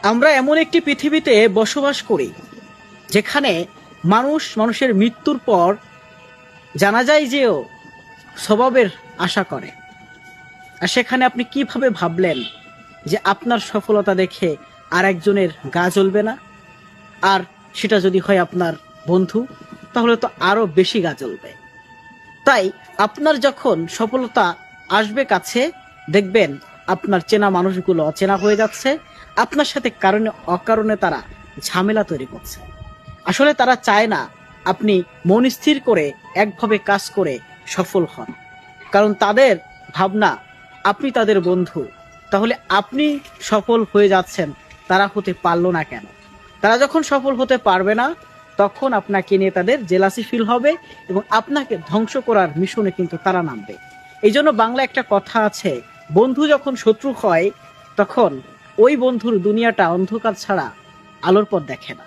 আমরা এমন একটি পৃথিবীতে বসবাস করি যেখানে মানুষের মৃত্যুর পর জানা যায় যেও স্বভাবের আশা করে। আর সেখানে আপনি কিভাবে ভাবলেন যে আপনার সফলতা দেখে আর একজনের গা জ্বলবে না? আর সেটা যদি হয় আপনার বন্ধু, তাহলে তো আরো বেশি গা জ্বলবে। তাই আপনার যখন সফলতা আসবে কাছে, দেখবেন আপনার চেনা মানুষগুলো অচেনা হয়ে যাচ্ছে, আপনার সাথে কারণে অকারণে তারা ঝামেলা তৈরি করছে। আসলে তারা চায় না আপনি মন স্থির করে একভাবে কাজ করে সফল হন, কারণ তাদের ভাবনা আপনি তাদের বন্ধু, তাহলে আপনি সফল হয়ে যাচ্ছেন, তারা হতে পারলো না কেন? তারা যখন সফল হতে পারবে না, তখন আপনাকে নিয়ে তাদের জেলাসি ফিল হবে এবং আপনাকে ধ্বংস করার মিশনে কিন্তু তারা নামবে। এই জন্য বাংলা একটা কথা আছে, বন্ধু যখন শত্রু হয় তখন ওই বন্ধুর দুনিয়াটা অন্ধকার ছাড়া আলোর পথ দেখে না।